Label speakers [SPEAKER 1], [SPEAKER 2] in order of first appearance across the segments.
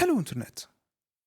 [SPEAKER 1] Hello Internet,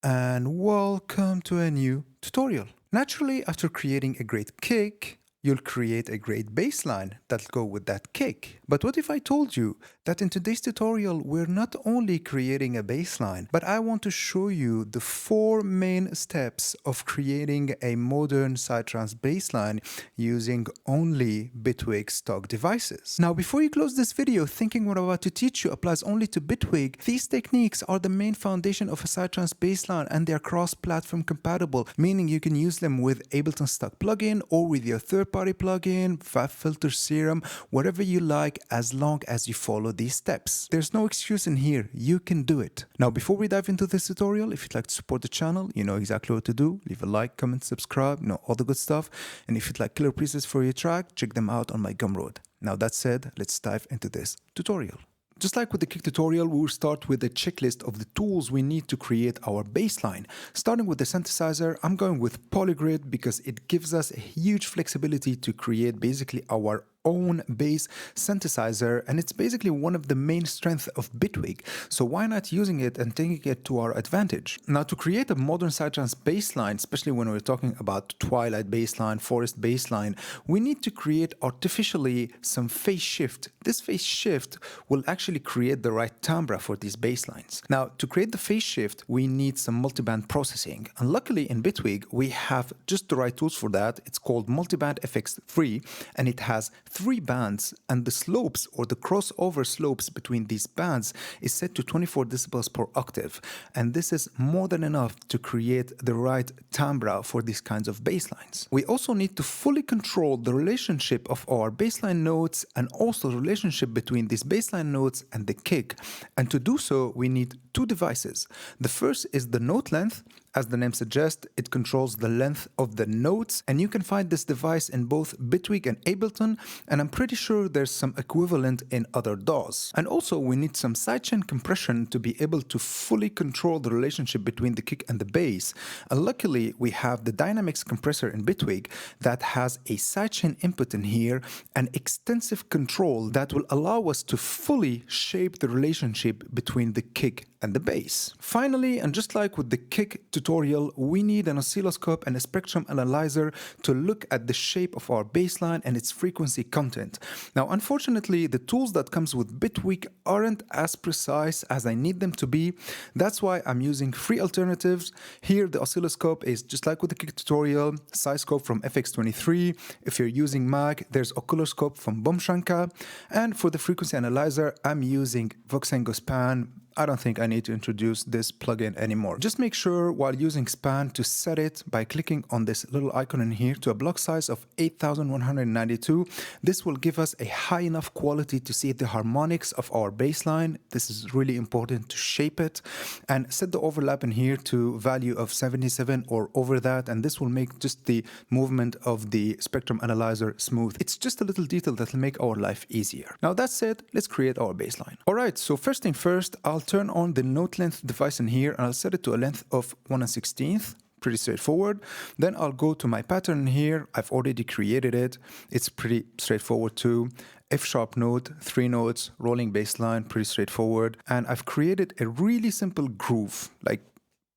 [SPEAKER 1] and welcome to a new tutorial. Naturally, after creating a great kick, you'll create a great bass line that'll go with that kick. But what if I told you that in today's tutorial, we're not only creating a bass line, but I want to show you the 4 main steps of creating a modern Psytrance bass line using only Bitwig stock devices. Now, before you close this video thinking what I'm about to teach you applies only to Bitwig, these techniques are the main foundation of a Psytrance bass line and they're cross-platform compatible, meaning you can use them with Ableton stock plugin or with your third-party plugin, FabFilter Serum, whatever you like, as long as you follow these steps. There's no excuse in here, you can do it. Now, before we dive into this tutorial, if you'd like to support the channel, you know exactly what to do. Leave a like, comment, subscribe, all the good stuff. And if you'd like killer presets for your track, check them out on my Gumroad. Now that said, let's dive into this tutorial. Just like with the kick tutorial, we will start with a checklist of the tools we need to create our bass line. Starting with the synthesizer, I'm going with Polygrid because it gives us a huge flexibility to create basically our own bass synthesizer, and it's basically one of the main strengths of Bitwig, so why not using it and taking it to our advantage? Now, to create a modern Psytrance bass line, especially when we're talking about Twilight bass line, Forest bass line, we need to create artificially some phase shift. This phase shift will actually create the right timbre for these bass lines. Now, to create the phase shift, we need some multiband processing, and luckily in Bitwig we have just the right tools for that. It's called Multiband FX3, and it has 3 bands, and the slopes or the crossover slopes between these bands is set to 24 decibels per octave, and this is more than enough to create the right timbre for these kinds of bass lines. We also need to fully control the relationship of our bassline notes and also the relationship between these bassline notes and the kick, and to do so we need 2 devices. The first is the note length. As the name suggests, it controls the length of the notes, and you can find this device in both Bitwig and Ableton, and I'm pretty sure there's some equivalent in other DAWs. And also we need some sidechain compression to be able to fully control the relationship between the kick and the bass. And luckily we have the Dynamics compressor in Bitwig that has a sidechain input in here and extensive control that will allow us to fully shape the relationship between the kick and the bass. Finally, and just like with the kick tutorial, we need an oscilloscope and a spectrum analyzer to look at the shape of our bass line and its frequency content. Now, unfortunately, the tools that comes with Bitwig aren't as precise as I need them to be. That's why I'm using free alternatives. Here, the oscilloscope is just like with the kick tutorial, Psyscope from FX23. If you're using Mac, there's Oculoscope from Boomshanka. And for the frequency analyzer, I'm using Voxengo Span. I don't think I need to introduce this plugin anymore. Just make sure while using Span to set it by clicking on this little icon in here to a block size of 8192. This will give us a high enough quality to see the harmonics of our bass line. This is really important to shape it, and set the overlap in here to value of 77 or over that, and this will make just the movement of the spectrum analyzer smooth. It's just a little detail that will make our life easier. Now that said, let's create our bass line. Alright, so first thing first, I'll turn on the note length device in here and I'll set it to a length of 1/16. Pretty straightforward. Then I'll go to my pattern here. I've already created it. It's pretty straightforward too. F sharp note, 3 notes, rolling bass line, pretty straightforward. And I've created a really simple groove.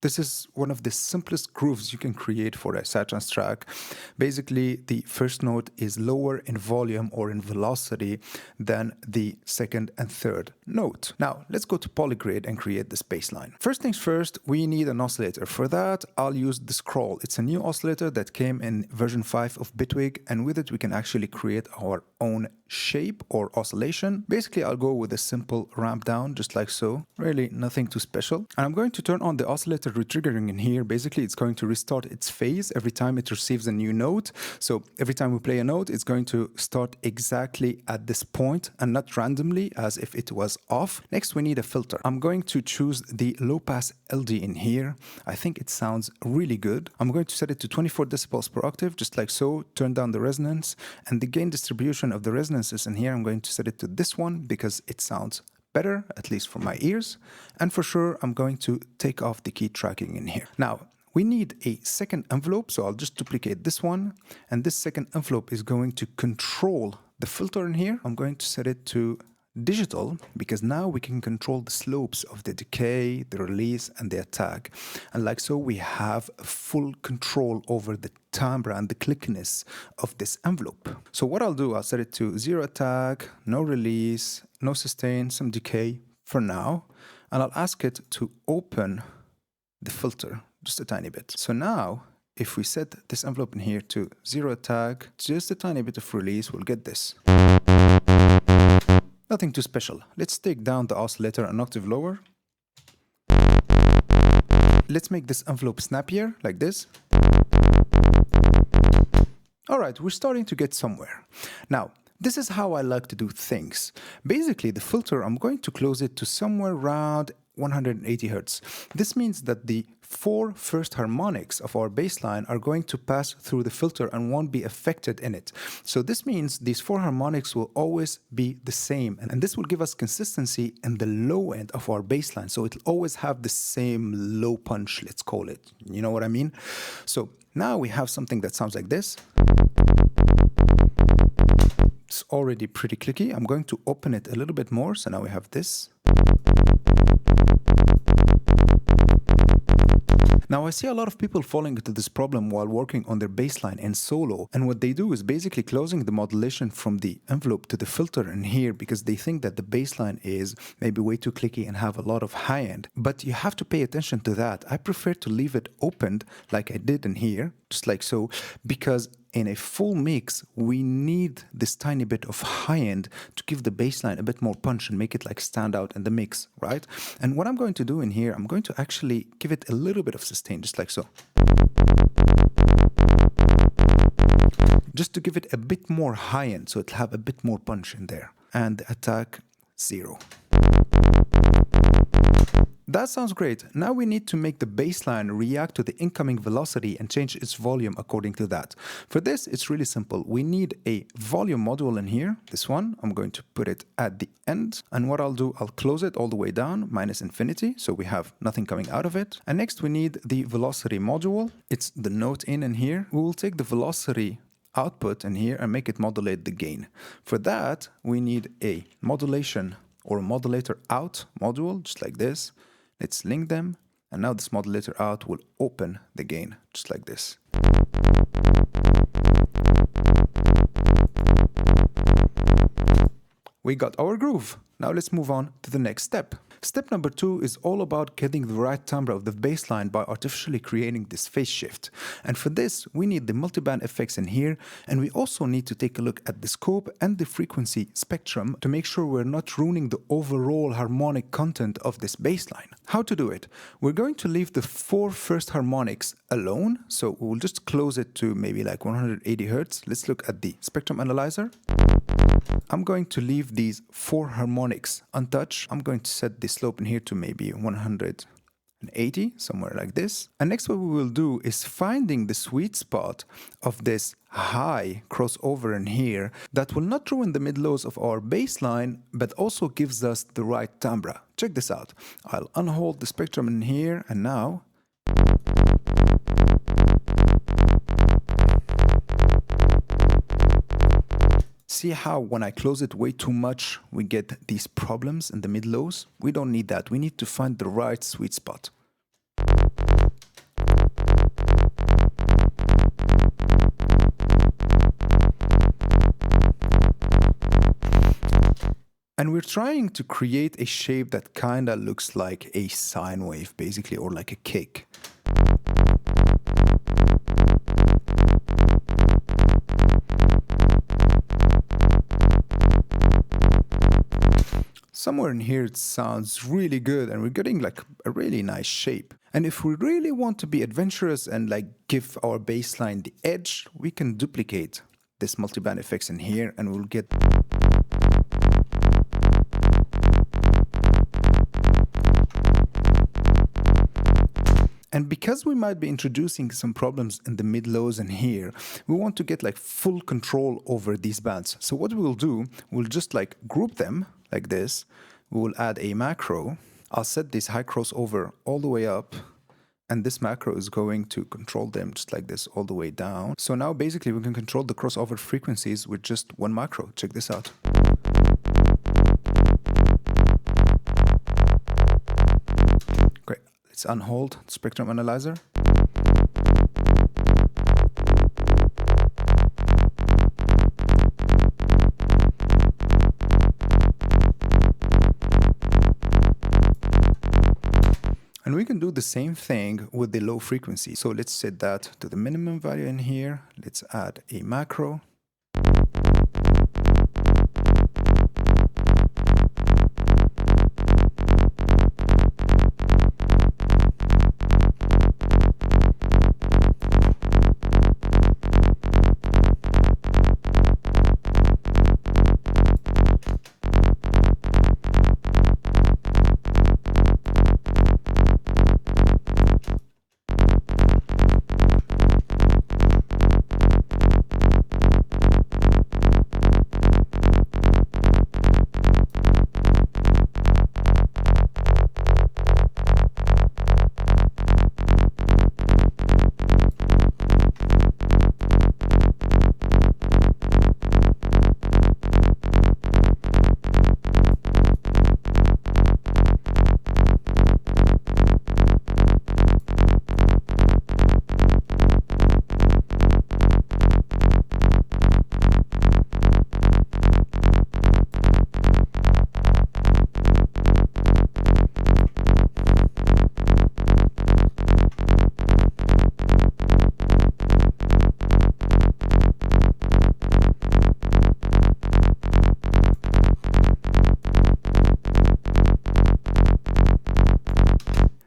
[SPEAKER 1] This is one of the simplest grooves you can create for a Psytrance track. Basically, the first note is lower in volume or in velocity than the second and third note. Now, let's go to Polygrid and create this bass line. First things first, we need an oscillator. For that, I'll use the Scroll. It's a new oscillator that came in version 5 of Bitwig, and with it we can actually create our own shape or oscillation. Basically, I'll go with a simple ramp down, just like so. Really nothing too special. And I'm going to turn on the oscillator retriggering in here. Basically, it's going to restart its phase every time it receives a new note. So every time we play a note, it's going to start exactly at this point and not randomly as if it was off. Next, we need a filter. I'm going to choose the low pass LD in here. I think it sounds really good. I'm going to set it to 24 decibels per octave, just like so. Turn down the resonance, and the gain distribution of the resonances in here, I'm going to set it to this one because it sounds better, at least for my ears. And for sure, I'm going to take off the key tracking in here. Now, we need a second envelope, so I'll just duplicate this one. And this second envelope is going to control the filter in here. I'm going to set it to digital because now we can control the slopes of the decay, the release, and the attack. And like so, we have full control over the timbre and the clickiness of this envelope. So what I'll do, I'll set it to 0 attack, no release, no sustain, some decay for now. And I'll ask it to open the filter just a tiny bit. So now, if we set this envelope in here to 0 attack, just a tiny bit of release, we'll get this. Nothing too special. Let's take down the oscillator an octave lower. Let's make this envelope snappier, like this. Alright, we're starting to get somewhere. Now, this is how I like to do things. Basically, the filter, I'm going to close it to somewhere around 180 Hz. This means that the 4 first harmonics of our bass line are going to pass through the filter and won't be affected in it. So this means these 4 harmonics will always be the same, and this will give us consistency in the low end of our bass line. So it'll always have the same low punch, let's call it. You know what I mean? So now we have something that sounds like this. It's already pretty clicky. I'm going to open it a little bit more. So now we have this. Now I see a lot of people falling into this problem while working on their bassline in solo, and what they do is basically closing the modulation from the envelope to the filter in here because they think that the bassline is maybe way too clicky and have a lot of high end. But you have to pay attention to that. I prefer to leave it opened like I did in here, just like so, because in a full mix, we need this tiny bit of high end to give the bassline a bit more punch and make it like stand out in the mix, right? And what I'm going to do in here, I'm going to actually give it a little bit of sustain, just like so. Just to give it a bit more high end, so it'll have a bit more punch in there. And the attack, 0. That sounds great. Now we need to make the bassline react to the incoming velocity and change its volume according to that. For this, it's really simple. We need a volume module in here. This one, I'm going to put it at the end. And what I'll do, I'll close it all the way down, minus infinity. So we have nothing coming out of it. And next we need the velocity module. It's the note in here. We will take the velocity output in here and make it modulate the gain. For that, we need a modulation or a modulator out module, just like this. Let's link them, and now this modulator out will open the gain, just like this. We got our groove. Now let's move on to the next step. Step number 2 is all about getting the right timbre of the bass line by artificially creating this phase shift. And for this, we need the multiband effects in here, and we also need to take a look at the scope and the frequency spectrum to make sure we're not ruining the overall harmonic content of this bass line. How to do it? We're going to leave the 4 first harmonics alone, so we'll just close it to maybe like 180 Hz. Let's look at the spectrum analyzer. I'm going to leave these 4 harmonics untouched. I'm going to set the slope in here to maybe 180, somewhere like this. And next what we will do is finding the sweet spot of this high crossover in here that will not ruin the mid-lows of our bass line, but also gives us the right timbre. Check this out. I'll unhold the spectrum in here, and now see how when I close it way too much, we get these problems in the mid-lows? We don't need that. We need to find the right sweet spot. And we're trying to create a shape that kinda looks like a sine wave, basically, or like a cake. Somewhere in here it sounds really good and we're getting like a really nice shape. And if we really want to be adventurous and like give our bass line the edge, we can duplicate this multiband effects in here and we'll get And because we might be introducing some problems in the mid-lows in here, we want to get like full control over these bands. So what we will do, we'll just like group them like this. We will add a macro. I'll set this high crossover all the way up, and this macro is going to control them just like this all the way down. So now basically we can control the crossover frequencies with just one macro. Check this out. Let's unhold the spectrum analyzer. And we can do the same thing with the low frequency. So let's set that to the minimum value in here. Let's add a macro.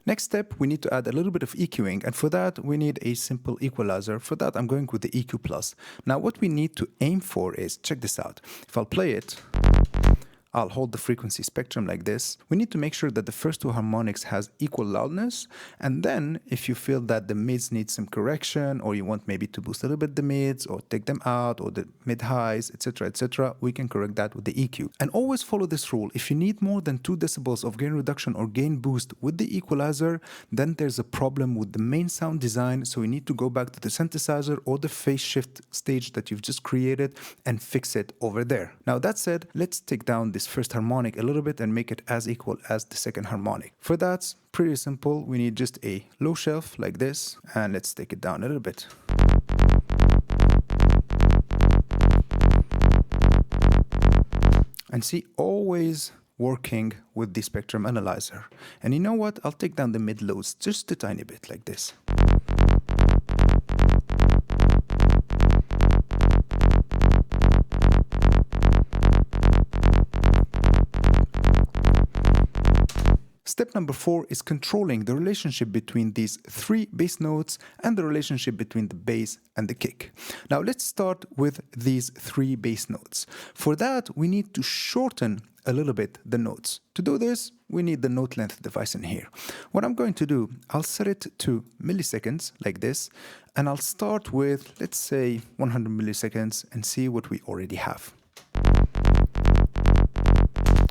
[SPEAKER 1] Next step, we need to add a little bit of EQing, and for that we need a simple equalizer. For that I'm going with the EQ plus. Now what we need to aim for is, check this out, if I'll play it, I'll hold the frequency spectrum like this. We need to make sure that the first two harmonics has equal loudness, and then if you feel that the mids need some correction, or you want maybe to boost a little bit the mids or take them out, or the mid highs, etc., we can correct that with the EQ. And always follow this rule: if you need more than 2 decibels of gain reduction or gain boost with the equalizer, then there's a problem with the main sound design, so you need to go back to the synthesizer or the phase shift stage that you've just created and fix it over there. Now that said, let's take down this first harmonic a little bit and make it as equal as the second harmonic. For that, pretty simple. We need just a low shelf like this, and let's take it down a little bit. And see, always working with the spectrum analyzer. And you know what? I'll take down the mid lows just a tiny bit like this. Step number 4 is controlling the relationship between these 3 bass notes and the relationship between the bass and the kick. Now let's start with these 3 bass notes. For that, we need to shorten a little bit the notes. To do this, we need the note length device in here. What I'm going to do, I'll set it to milliseconds like this, and I'll start with, let's say, 100 milliseconds and see what we already have.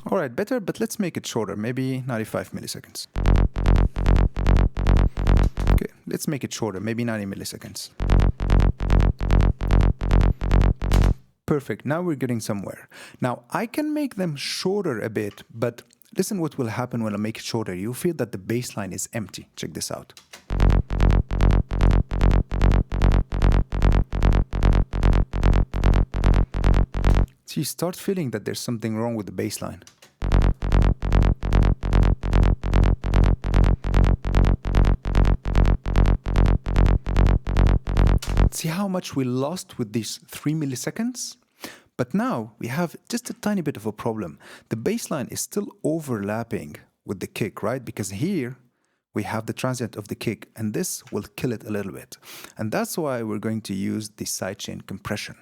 [SPEAKER 1] Alright, better, but let's make it shorter, maybe 95 milliseconds. Okay, let's make it shorter, maybe 90 milliseconds. Perfect, now we're getting somewhere. Now, I can make them shorter a bit, but listen what will happen when I make it shorter. You'll feel that the bass line is empty. Check this out. So you start feeling that there's something wrong with the bass line. See how much we lost with these 3 milliseconds? But now we have just a tiny bit of a problem. The bass line is still overlapping with the kick, right? Because here we have the transient of the kick, and this will kill it a little bit. And that's why we're going to use the sidechain compression.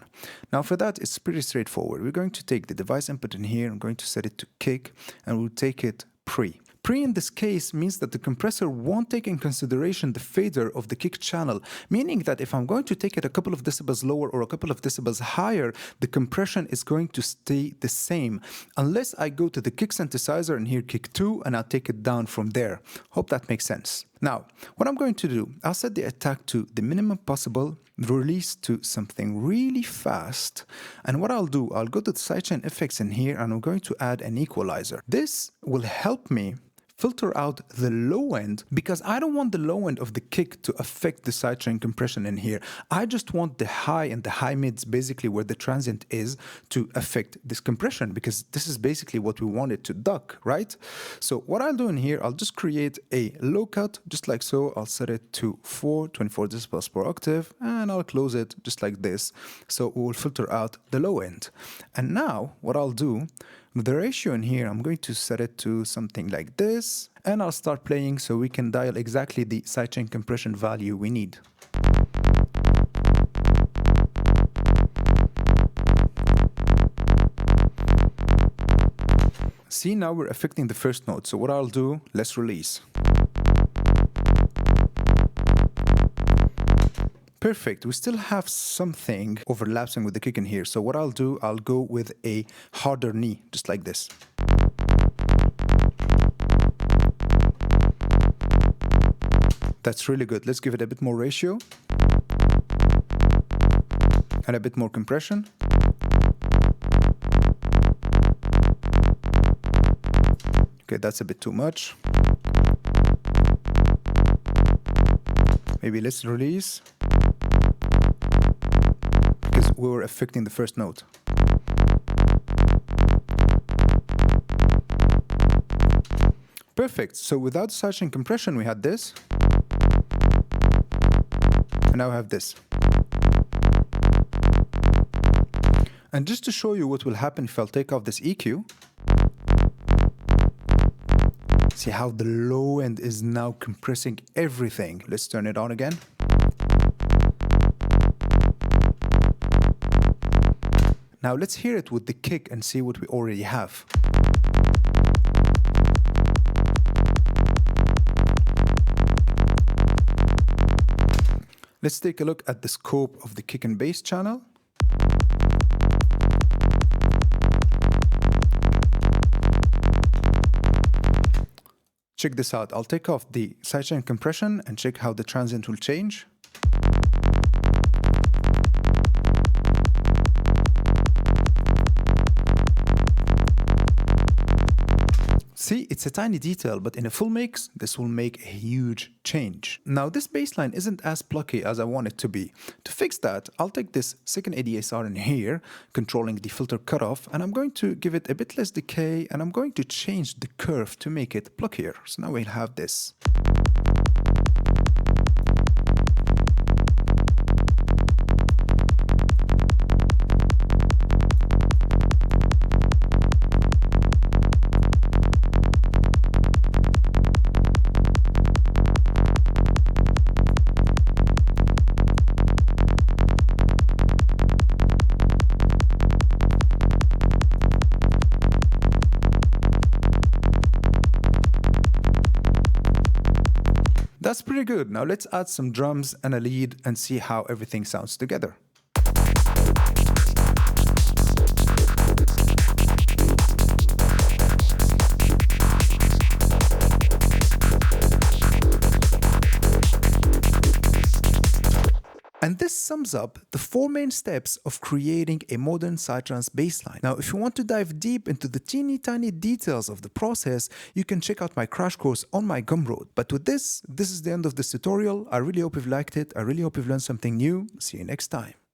[SPEAKER 1] Now for that, it's pretty straightforward. We're going to take the device input in here, I'm going to set it to kick, and we'll take it pre. Pre in this case means that the compressor won't take in consideration the fader of the kick channel, meaning that if I'm going to take it a couple of decibels lower or a couple of decibels higher, the compression is going to stay the same, unless I go to the kick synthesizer and here kick 2 and I'll take it down from there. Hope that makes sense. Now, what I'm going to do, I'll set the attack to the minimum possible, release to something really fast, and what I'll do, I'll go to the sidechain effects in here and I'm going to add an equalizer. This will help me filter out the low end because I don't want the low end of the kick to affect the sidechain compression in here. I just want the high and the high mids, basically where the transient is, to affect this compression, because this is basically what we want it to duck, right? So what I'll do in here, I'll just create a low cut just like so. I'll set it to 24 decibels per octave, and I'll close it just like this. So we will filter out the low end. And now what I'll do, the ratio in here, I'm going to set it to something like this, and I'll start playing so we can dial exactly the sidechain compression value we need. See, now we're affecting the first note. So what I'll do, let's release. Perfect. We still have something overlapping with the kick in here. So what I'll do, I'll go with a harder knee, just like this. That's really good. Let's give it a bit more ratio. And a bit more compression. Okay, that's a bit too much. Maybe let's release, because we were affecting the first note. Perfect. So without sidechain compression, we had this. And now we have this. And just to show you what will happen if I'll take off this EQ, see how the low end is now compressing everything. Let's turn it on again. Now let's hear it with the kick and see what we already have. Let's take a look at the scope of the kick and bass channel. Check this out. I'll take off the sidechain compression and check how the transient will change. See, it's a tiny detail, but in a full mix, this will make a huge change. Now, this bassline isn't as plucky as I want it to be. To fix that, I'll take this second ADSR in here, controlling the filter cutoff, and I'm going to give it a bit less decay, and I'm going to change the curve to make it pluckier. So now we'll have this. That's pretty good. Now let's add some drums and a lead and see how everything sounds together. And this sums up the 4 main steps of creating a modern Psytrance bassline. Now, if you want to dive deep into the teeny tiny details of the process, you can check out my crash course on my Gumroad. But with this is the end of this tutorial. I really hope you've liked it. I really hope you've learned something new. See you next time.